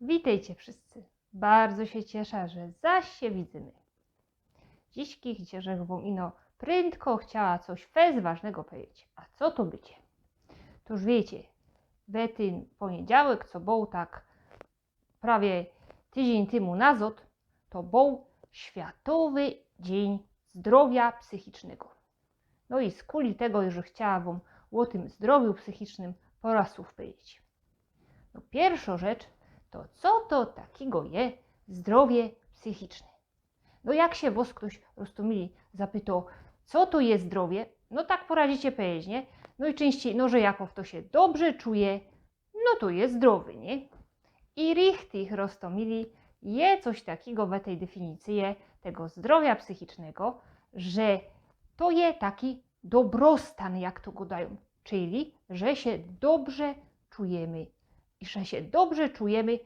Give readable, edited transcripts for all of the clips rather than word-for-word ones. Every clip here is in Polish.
Witajcie wszyscy. Bardzo się cieszę, że zaś się widzimy. Dziśki chcę wam ino prędko chciała coś fez ważnego powiedzieć. A co to bycie? Toż wiecie, we ten poniedziałek, co był tak prawie tydzień temu nazad, to był Światowy Dzień Zdrowia Psychicznego. No i z kuli tego, że chciała wam o tym zdrowiu psychicznym po raz słów powiedzieć. No pierwsza rzecz, to co to takiego je zdrowie psychiczne? No jak się was ktoś roztomili zapytał, co to jest zdrowie, no tak poradzicie powiedzieć, nie? No i częściej, no że jako w to się dobrze czuje, no to jest zdrowy, nie? I richtig roztomili je coś takiego we tej definicji tego zdrowia psychicznego, że to je taki dobrostan, jak to go dają, czyli że się dobrze czujemy. I że się dobrze czujemy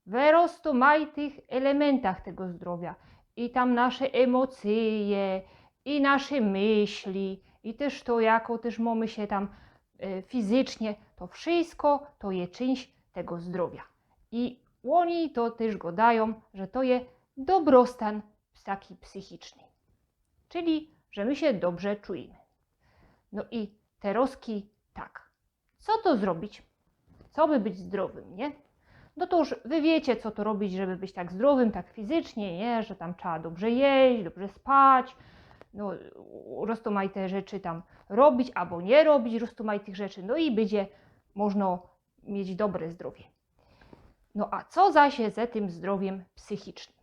w rozmaitych elementach tego zdrowia. I tam nasze emocje, i nasze myśli, i też to, jako też mamy się tam fizycznie, to wszystko to jest część tego zdrowia. I oni to też go dają, że to jest dobrostan taki psychiczny. Czyli, że my się dobrze czujemy. No i teroski tak. Co to zrobić? Co by być zdrowym, nie? No to już wy wiecie, co to robić, żeby być tak zdrowym, tak fizycznie, nie? Że tam trzeba dobrze jeść, dobrze spać, no roztomajte rzeczy tam robić albo nie robić roztomajtych rzeczy, no i będzie można mieć dobre zdrowie. No a co zaś ze tym zdrowiem psychicznym?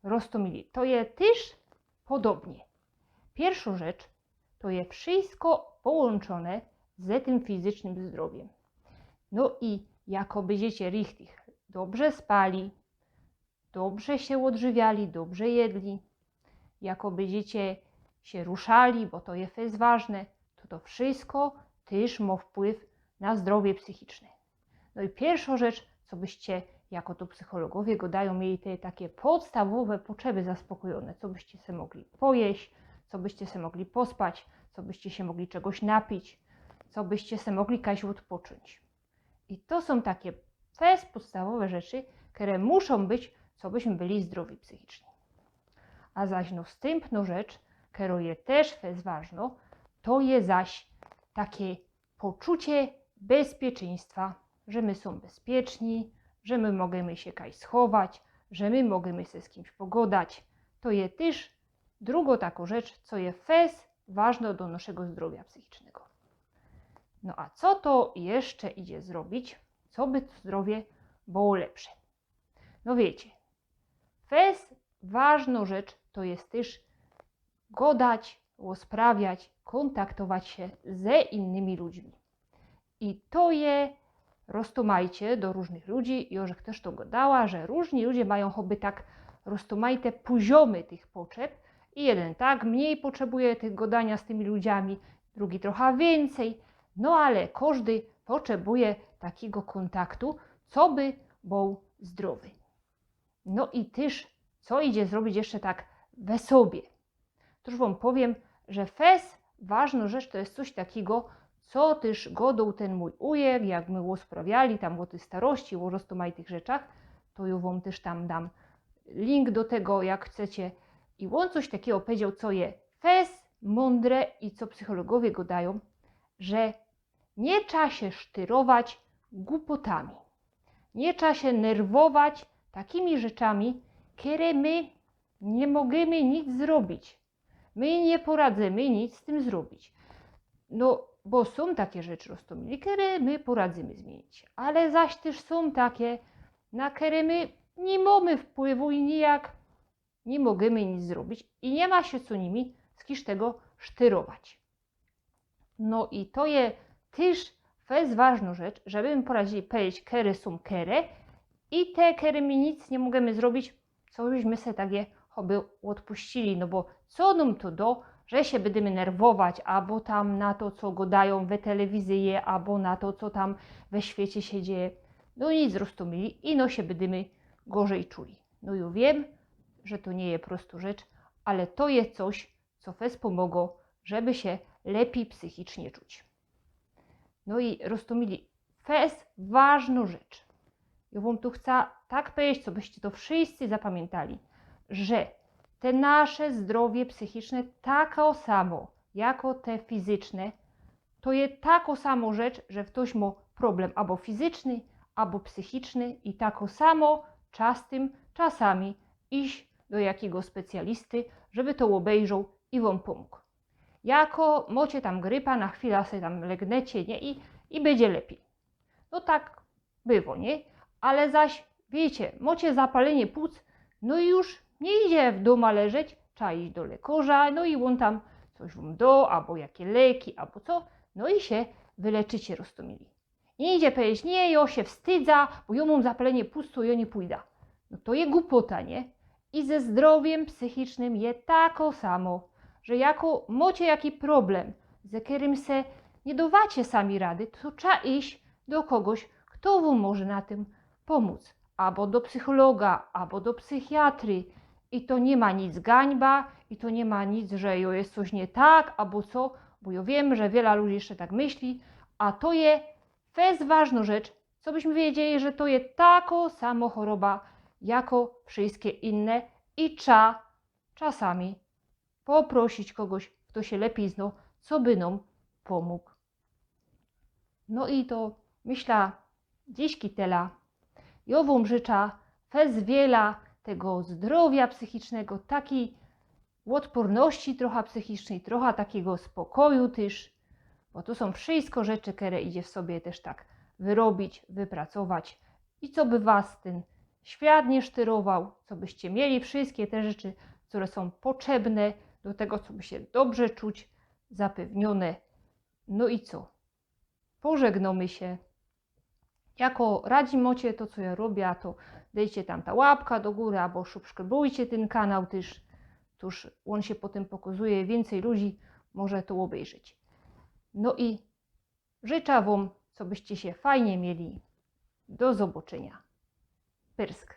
Roztomili, to jest też podobnie. Pierwsza rzecz to jest wszystko połączone z tym fizycznym zdrowiem. No i jako będziecie richtig dobrze spali, dobrze się odżywiali, dobrze jedli, jako będziecie się ruszali, bo to jest ważne, to wszystko też ma wpływ na zdrowie psychiczne. No i pierwsza rzecz, co byście jako to psychologowie go dają, mieli te takie podstawowe potrzeby zaspokojone, co byście sobie mogli pojeść, co byście sobie mogli pospać, co byście się mogli czegoś napić, co byście sobie mogli kiedyś odpocząć. I to są takie podstawowe rzeczy, które muszą być, co byśmy byli zdrowi psychicznie. A zaś następna rzecz, która jest też ważna, to jest zaś takie poczucie bezpieczeństwa, że my są bezpieczni, że my możemy się kaj schować, że my możemy się z kimś pogadać. To jest też druga taka rzecz, co jest ważna do naszego zdrowia psychicznego. No a co to jeszcze idzie zrobić, co by to zdrowie było lepsze? No wiecie, ważna rzecz to jest też gadać, rozprawiać, kontaktować się ze innymi ludźmi. I to je roztumajcie do różnych ludzi, Jożek też to gadała, że różni ludzie mają choby tak roztumajte poziomy tych potrzeb i jeden tak mniej potrzebuje tych gadania z tymi ludźmi, drugi trochę więcej, no ale każdy potrzebuje takiego kontaktu, co by był zdrowy. No i też, co idzie zrobić jeszcze tak we sobie. Toż wam powiem, że ważna rzecz to jest coś takiego, co też godał ten mój ujek, jak my rozprawiali tam o tej starości, o rozmaitych rzeczach, to ja wam też tam dam link do tego, jak chcecie. I on coś takiego powiedział, co jest mądre i co psychologowie go dają, że nie trzeba się sztyrować głupotami. Nie trzeba się nerwować takimi rzeczami, które my nie możemy nic zrobić. My nie poradzimy nic z tym zrobić. No, bo są takie rzeczy roztomili, które my poradzimy zmienić. Ale zaś też są takie, na które my nie mamy wpływu i nijak nie możemy nic zrobić. I nie ma się co nimi z tego sztyrować. No i to jest też ważna rzecz, żeby my poradzili powiedzieć, które są które i te, które my nic nie możemy zrobić, co byśmy sobie takie choby odpuścili, no bo co nam to do, że się będziemy nerwować, albo tam na to, co gadają we telewizji, albo na to, co tam we świecie się dzieje. No nic roztomili i no się będziemy gorzej czuli. No ja wiem, że to nie jest prosta rzecz, ale to jest coś, co pomogło, żeby się lepiej psychicznie czuć. No i roztomili ważna rzecz. Ja wam tu chcę tak powiedzieć, co byście to wszyscy zapamiętali, że te nasze zdrowie psychiczne tako samo, jako te fizyczne, to jest tako samo rzecz, że ktoś ma problem albo fizyczny, albo psychiczny i tako samo czasami iść do jakiego specjalisty, żeby to obejrzał i wam pomógł. Jako macie tam grypa, na chwilę sobie tam legnecie, nie? I będzie lepiej. No tak było, nie? Ale zaś, wiecie, macie zapalenie płuc, no i już nie idzie w domu leżeć, trzeba iść do lekarza, no i on tam coś wam da, albo jakie leki, albo co, no i się wyleczycie, roztomili. Nie idzie powiedzieć, nie, ja się wstydza, bo ja mam zapalenie płuc, to ja nie pójdę. No to jest głupota, nie? I ze zdrowiem psychicznym jest tako samo, że jako macie jaki problem, z którym se nie dawacie sami rady, to trzeba iść do kogoś, kto wam może na tym pomóc. Albo do psychologa, albo do psychiatry. I to nie ma nic gańba, i to nie ma nic, że jest coś nie tak, albo co, bo ja wiem, że wiele ludzi jeszcze tak myśli, a to jest ważna rzecz, co byśmy wiedzieli, że to jest tako samo choroba, jako wszystkie inne i trzeba czasami poprosić kogoś, kto się lepiej zna, co by nam pomógł. No i to myślę, dziśki tela. Ja wam życzę wiela tego zdrowia psychicznego, takiej odporności trochę psychicznej, trochę takiego spokoju też, bo to są wszystko rzeczy, które idzie w sobie też tak wyrobić, wypracować i co by was ten świat nie sztyrował, co byście mieli wszystkie te rzeczy, które są potrzebne do tego, co by się dobrze czuć, zapewnione. No i co? Pożegnamy się. Jako radzi mocie to, co ja robię, to dajcie tam ta łapka do góry, albo subskrybujcie ten kanał też. Tuż on się potem pokazuje, więcej ludzi może to obejrzeć. No i życzę wam, co byście się fajnie mieli. Do zobaczenia. Pyrsk.